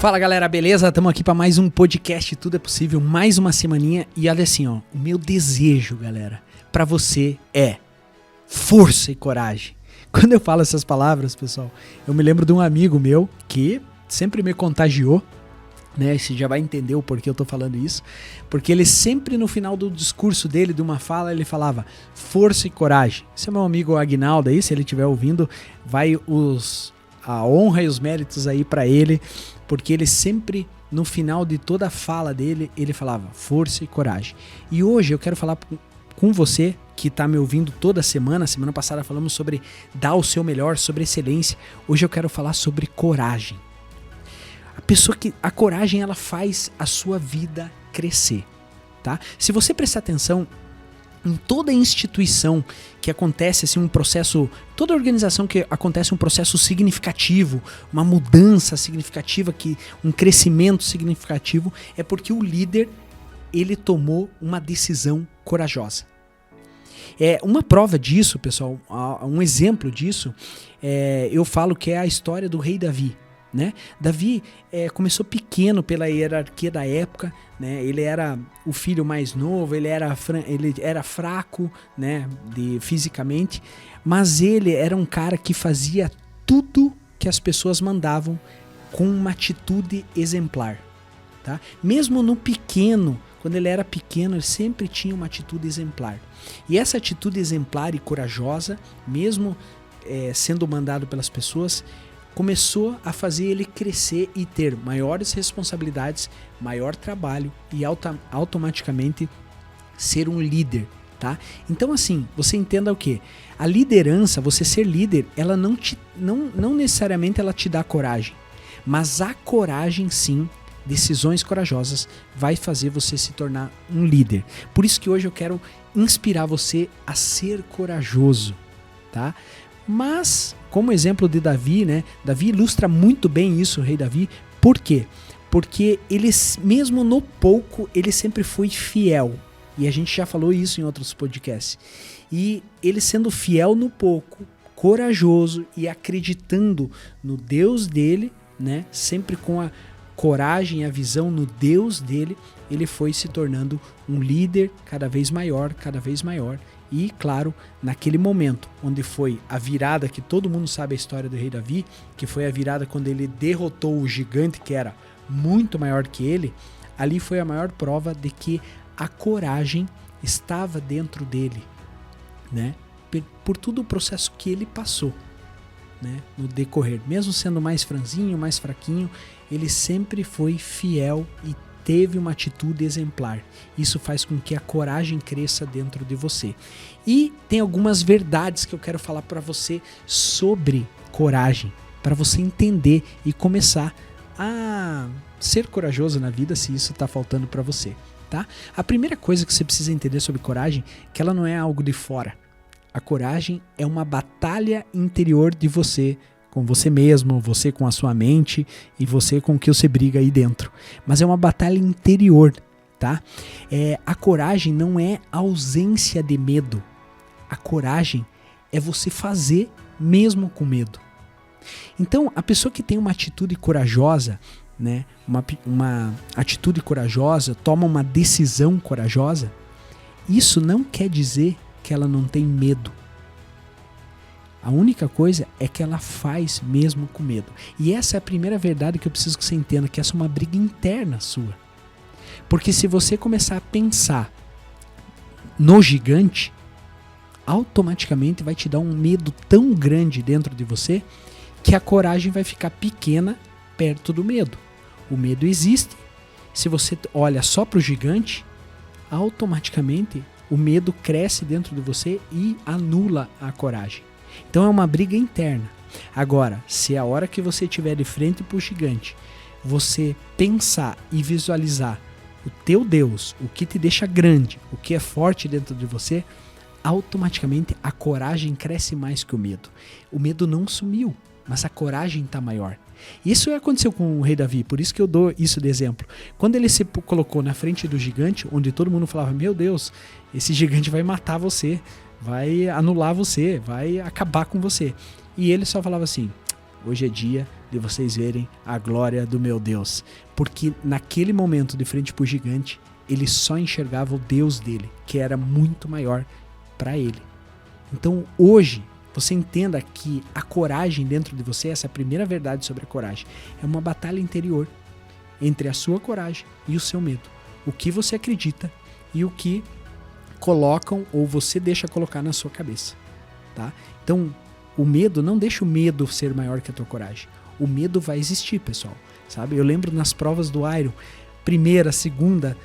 Fala galera, beleza? Estamos aqui para mais um podcast Tudo é Possível, mais uma semaninha. E olha assim, ó, o meu desejo, galera, para você é força e coragem. Quando eu falo essas palavras, pessoal, eu me lembro de um amigo meu que sempre me contagiou, né? Você já vai entender o porquê eu tô falando isso. Porque ele sempre no final do discurso dele, de uma fala, ele falava força e coragem. Esse é meu amigo Aguinaldo aí, se ele estiver ouvindo, vai a honra e os méritos aí para ele, porque ele sempre, no final de toda a fala dele, ele falava força e coragem. E hoje eu quero falar com você que está me ouvindo toda semana. Semana passada falamos sobre dar o seu melhor, sobre excelência. Hoje eu quero falar sobre coragem. A coragem, ela faz a sua vida crescer, tá? Se você prestar atenção em toda instituição que acontece assim, um processo, toda organização que acontece um processo significativo, uma mudança significativa, um crescimento significativo, é porque o líder, ele tomou uma decisão corajosa. Uma prova disso, pessoal, um exemplo disso, eu falo que é a história do rei Davi. Né? Davi começou pequeno pela hierarquia da época, né? Ele era o filho mais novo, ele era fraco, né? Fisicamente, mas ele era um cara que fazia tudo que as pessoas mandavam com uma atitude exemplar, tá? Mesmo no pequeno, quando ele era pequeno, ele sempre tinha uma atitude exemplar. E essa atitude exemplar e corajosa, mesmo sendo mandado pelas pessoas, começou a fazer ele crescer e ter maiores responsabilidades, maior trabalho e automaticamente ser um líder, tá? Então assim, você entenda o quê? A liderança, você ser líder, ela não necessariamente ela te dá coragem, mas a coragem sim, decisões corajosas, vai fazer você se tornar um líder. Por isso que hoje eu quero inspirar você a ser corajoso, tá? Mas, como exemplo de Davi, né? Davi ilustra muito bem isso, o rei Davi. Por quê? Porque ele, mesmo no pouco, ele sempre foi fiel. E a gente já falou isso em outros podcasts. E ele sendo fiel no pouco, corajoso e acreditando no Deus dele, né? Sempre com a coragem e a visão no Deus dele, ele foi se tornando um líder cada vez maior. E, claro, naquele momento, onde foi a virada, que todo mundo sabe a história do rei Davi, que foi a virada quando ele derrotou o gigante que era muito maior que ele, ali foi a maior prova de que a coragem estava dentro dele, né? Por todo o processo que ele passou, né? No decorrer. Mesmo sendo mais franzinho, mais fraquinho, ele sempre foi fiel e teve uma atitude exemplar. Isso faz com que a coragem cresça dentro de você. E tem algumas verdades que eu quero falar para você sobre coragem, para você entender e começar a ser corajoso na vida, se isso está faltando para você, tá? A primeira coisa que você precisa entender sobre coragem é que ela não é algo de fora. A coragem é uma batalha interior de você, com você mesmo, você com a sua mente e você com o que você briga aí dentro. Mas é uma batalha interior, tá? A coragem não é ausência de medo. A coragem é você fazer mesmo com medo. Então, a pessoa que tem uma atitude corajosa, né? Uma atitude corajosa, toma uma decisão corajosa, isso não quer dizer que ela não tem medo. A única coisa é que ela faz mesmo com medo. E essa é a primeira verdade que eu preciso que você entenda, que essa é uma briga interna sua. Porque se você começar a pensar no gigante, automaticamente vai te dar um medo tão grande dentro de você que a coragem vai ficar pequena perto do medo. O medo existe. Se você olha só para o gigante, automaticamente o medo cresce dentro de você e anula a coragem. Então é uma briga interna. Agora, se a hora que você estiver de frente para o gigante, você pensar e visualizar o teu Deus, o que te deixa grande, o que é forte dentro de você, automaticamente a coragem cresce mais que o medo. O medo não sumiu, mas a coragem está maior. Isso aconteceu com o rei Davi, por isso que eu dou isso de exemplo. Quando ele se colocou na frente do gigante, onde todo mundo falava, meu Deus, esse gigante vai matar você, vai anular você, vai acabar com você. E ele só falava assim, hoje é dia de vocês verem a glória do meu Deus. Porque naquele momento, de frente pro gigante, ele só enxergava o Deus dele, que era muito maior para ele. Então hoje, você entenda que a coragem dentro de você, essa é a primeira verdade sobre a coragem, é uma batalha interior entre a sua coragem e o seu medo. O que você acredita e o que colocam ou você deixa colocar na sua cabeça, tá? Então, o medo, não deixa o medo ser maior que a tua coragem. O medo vai existir, pessoal, sabe? Eu lembro nas provas do Iron, primeira, segunda,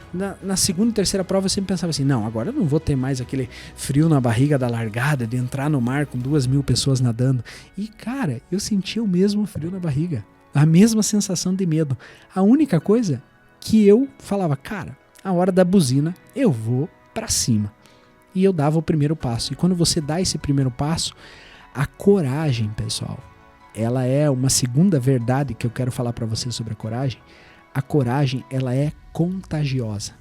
na segunda e terceira prova eu sempre pensava assim, não, agora eu não vou ter mais aquele frio na barriga da largada, de entrar no mar com 2.000 pessoas nadando. E cara, eu sentia o mesmo frio na barriga, a mesma sensação de medo. A única coisa que eu falava, cara, a hora da buzina, eu vou pra cima. E eu dava o primeiro passo. E quando você dá esse primeiro passo, a coragem, pessoal, ela é uma segunda verdade que eu quero falar pra você sobre a coragem. A coragem, ela é contagiosa.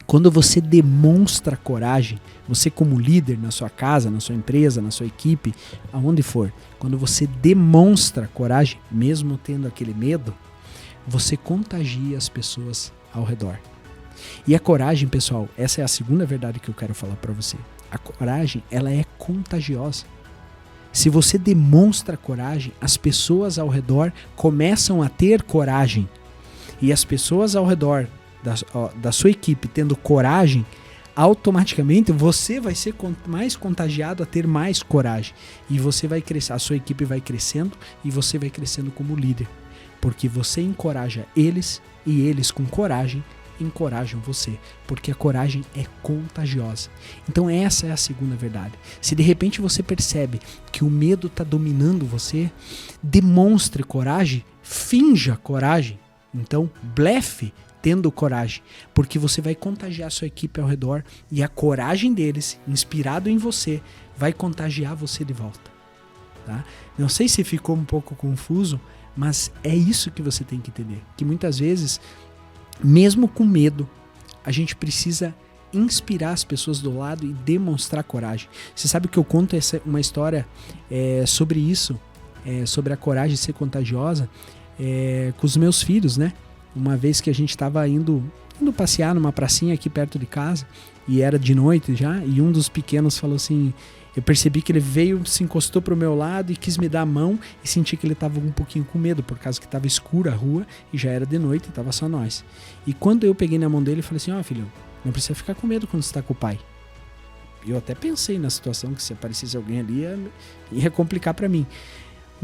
Quando você demonstra coragem, você como líder na sua casa, na sua empresa, na sua equipe, aonde for, quando você demonstra coragem, mesmo tendo aquele medo, você contagia as pessoas ao redor. E a coragem, pessoal, essa é a segunda verdade que eu quero falar para você. A coragem, ela é contagiosa. Se você demonstra coragem, as pessoas ao redor começam a ter coragem. E as pessoas ao redor da sua equipe tendo coragem, automaticamente você vai ser mais contagiado a ter mais coragem. E você vai crescer, a sua equipe vai crescendo e você vai crescendo como líder. Porque você encoraja eles e eles com coragem encorajam você. Porque a coragem é contagiosa. Então essa é a segunda verdade. Se de repente você percebe que o medo está dominando você, demonstre coragem, finja coragem. Então, blefe tendo coragem, porque você vai contagiar a sua equipe ao redor e a coragem deles, inspirado em você, vai contagiar você de volta. Tá? Não sei se ficou um pouco confuso, mas é isso que você tem que entender. Que muitas vezes, mesmo com medo, a gente precisa inspirar as pessoas do lado e demonstrar coragem. Você sabe que eu conto uma história sobre isso, sobre a coragem ser contagiosa, com os meus filhos, né? Uma vez que a gente estava indo passear numa pracinha aqui perto de casa e era de noite já, e um dos pequenos falou assim, eu percebi que ele veio, se encostou pro meu lado e quis me dar a mão e senti que ele estava um pouquinho com medo, por causa que estava escura a rua e já era de noite e estava só nós. E quando eu peguei na mão dele, eu falei assim, filho, não precisa ficar com medo quando você está com o pai. Eu até pensei na situação que se aparecesse alguém ali ia complicar para mim.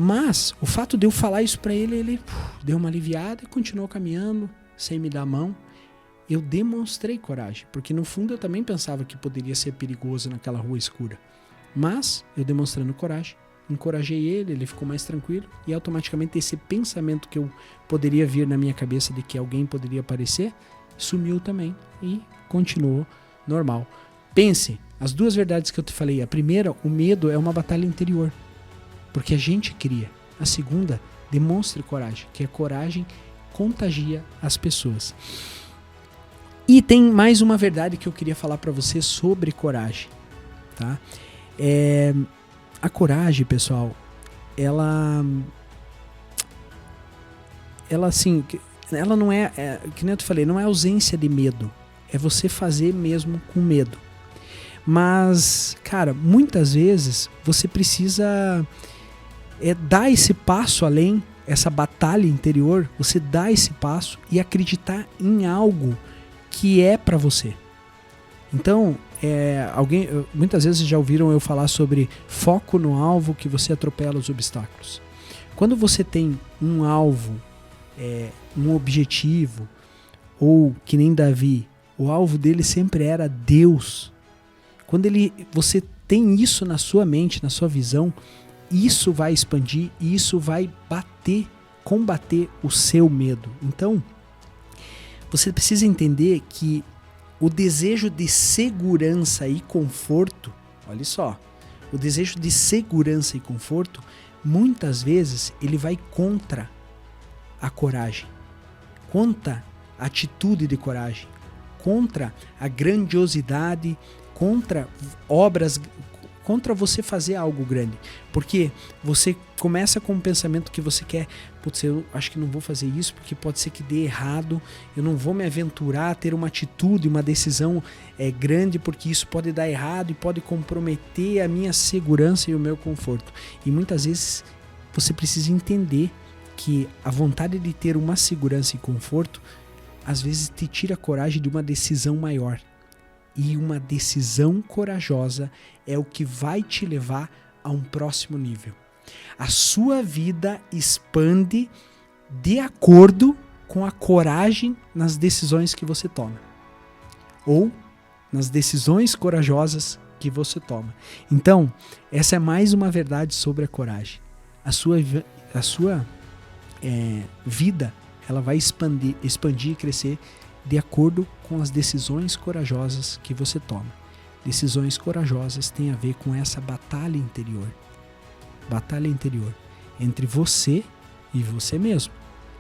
Mas o fato de eu falar isso para ele, ele deu uma aliviada e continuou caminhando sem me dar a mão. Eu demonstrei coragem, porque no fundo eu também pensava que poderia ser perigoso naquela rua escura. Mas eu demonstrando coragem, encorajei ele, ele ficou mais tranquilo e automaticamente esse pensamento que eu poderia vir na minha cabeça de que alguém poderia aparecer, sumiu também e continuou normal. Pense, as duas verdades que eu te falei. A primeira, o medo é uma batalha interior. Porque a gente cria. A segunda, demonstre coragem, que a coragem contagia as pessoas. E tem mais uma verdade que eu queria falar para você sobre coragem, tá? A coragem, pessoal, ela assim, ela não que nem eu te falei, não é ausência de medo, é você fazer mesmo com medo. Mas, cara, muitas vezes você precisa dar esse passo além, essa batalha interior, você dá esse passo e acreditar em algo que é para você. Então, muitas vezes já ouviram eu falar sobre foco no alvo que você atropela os obstáculos. Quando você tem um alvo, um objetivo, ou que nem Davi, o alvo dele sempre era Deus. Quando você tem isso na sua mente, na sua visão, isso vai expandir e isso vai combater o seu medo. Então, você precisa entender que o desejo de segurança e conforto, olha só, o desejo de segurança e conforto, muitas vezes ele vai contra a coragem, contra a atitude de coragem, contra a grandiosidade, contra obras contra você fazer algo grande. Porque você começa com um pensamento que você quer, putz, eu acho que não vou fazer isso porque pode ser que dê errado, eu não vou me aventurar a ter uma atitude, uma decisão grande porque isso pode dar errado e pode comprometer a minha segurança e o meu conforto. E muitas vezes você precisa entender que a vontade de ter uma segurança e conforto às vezes te tira a coragem de uma decisão maior. E uma decisão corajosa é o que vai te levar a um próximo nível. A sua vida expande de acordo com a coragem nas decisões que você toma. Ou nas decisões corajosas que você toma. Então, essa é mais uma verdade sobre a coragem. A sua vida, ela vai expandir e crescer de acordo com as decisões corajosas que você toma. Decisões corajosas têm a ver com essa batalha interior. Batalha interior entre você e você mesmo,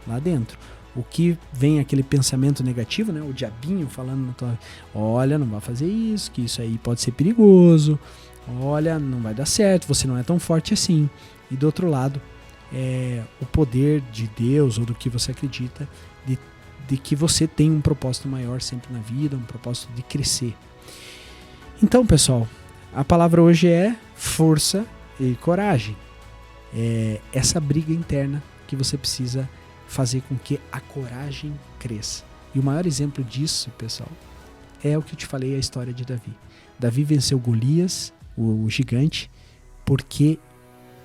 lá dentro. O que vem aquele pensamento negativo, né? O diabinho falando na tua... Olha, não vai fazer isso, que isso aí pode ser perigoso. Olha, não vai dar certo, você não é tão forte assim. E do outro lado, o poder de Deus ou do que você acredita de que você tem um propósito maior sempre na vida, um propósito de crescer. Então, pessoal, a palavra hoje é força e coragem. É essa briga interna que você precisa fazer com que a coragem cresça. E o maior exemplo disso, pessoal, é o que eu te falei, a história de Davi. Davi venceu Golias, o gigante, porque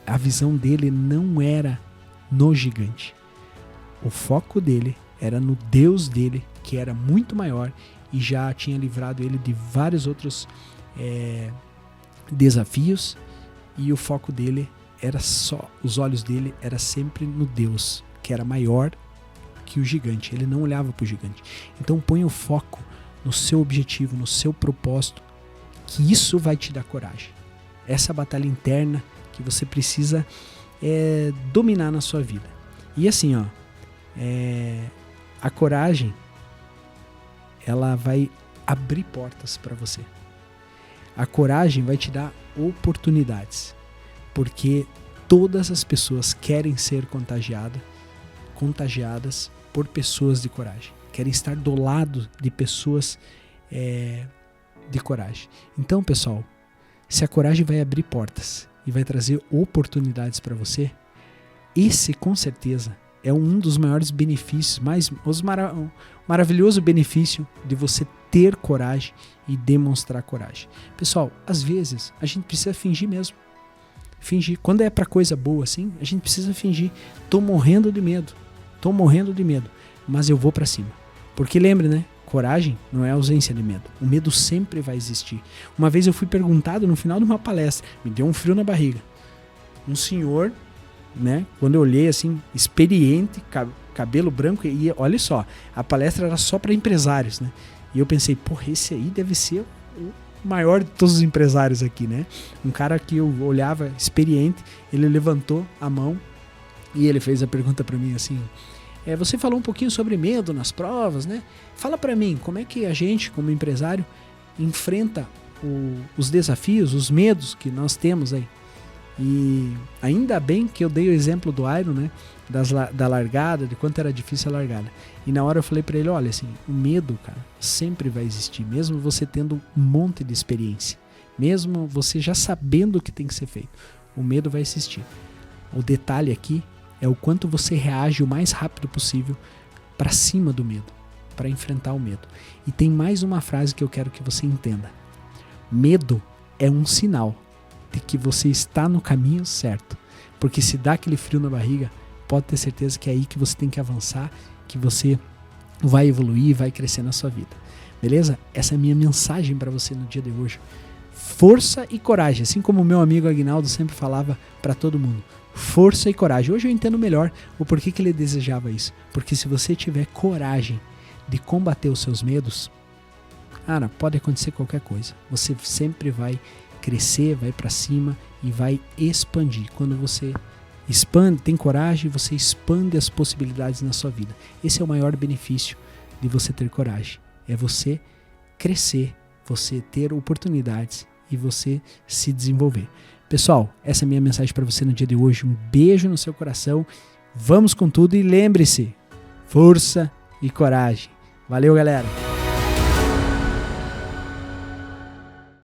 a visão dele não era no gigante. O foco dele era no Deus dele, que era muito maior e já tinha livrado ele de vários outros desafios, e o foco dele era só, os olhos dele era sempre no Deus, que era maior que o gigante. Ele não olhava para o gigante. Então ponha o foco no seu objetivo, no seu propósito, que isso vai te dar coragem. Essa batalha interna que você precisa dominar na sua vida. E assim, a coragem, ela vai abrir portas para você. A coragem vai te dar oportunidades, porque todas as pessoas querem ser contagiadas por pessoas de coragem. Querem estar do lado de pessoas de coragem. Então, pessoal, se a coragem vai abrir portas e vai trazer oportunidades para você, esse com certeza é um dos maiores benefícios, maravilhoso benefício de você ter coragem e demonstrar coragem. Pessoal, às vezes a gente precisa fingir mesmo. Fingir. Quando é pra coisa boa assim, a gente precisa fingir. Tô morrendo de medo, mas eu vou pra cima. Porque lembre, né? Coragem não é ausência de medo. O medo sempre vai existir. Uma vez eu fui perguntado no final de uma palestra, me deu um frio na barriga. Um senhor, né? Quando eu olhei assim, experiente, cabelo branco, e olha só, a palestra era só para empresários, né? E eu pensei, porra, esse aí deve ser o maior de todos os empresários aqui, né? Um cara que eu olhava experiente, ele levantou a mão e ele fez a pergunta para mim assim: você falou um pouquinho sobre medo nas provas, né? Fala para mim, como é que a gente, como empresário, enfrenta os desafios, os medos que nós temos aí? E ainda bem que eu dei o exemplo do Iron, né? Da largada, de quanto era difícil a largada. E na hora eu falei pra ele, olha assim, o medo, cara, sempre vai existir, mesmo você tendo um monte de experiência, mesmo você já sabendo o que tem que ser feito, o medo vai existir. O detalhe aqui é o quanto você reage o mais rápido possível para cima do medo, para enfrentar o medo. E tem mais uma frase que eu quero que você entenda. Medo é um sinal de que você está no caminho certo, porque se dá aquele frio na barriga, pode ter certeza que é aí que você tem que avançar, que você vai evoluir, vai crescer na sua vida. Beleza? Essa é a minha mensagem para você no dia de hoje. Força e coragem, assim como o meu amigo Aguinaldo sempre falava para todo mundo. Força e coragem. Hoje eu entendo melhor o porquê que ele desejava isso. Porque se você tiver coragem de combater os seus medos, pode acontecer qualquer coisa. Você sempre vai crescer, vai para cima e vai expandir. Quando você expande, tem coragem, você expande as possibilidades na sua vida. Esse é o maior benefício de você ter coragem. É você crescer, você ter oportunidades e você se desenvolver. Pessoal, essa é a minha mensagem para você no dia de hoje. Um beijo no seu coração. Vamos com tudo e lembre-se, força e coragem. Valeu, galera!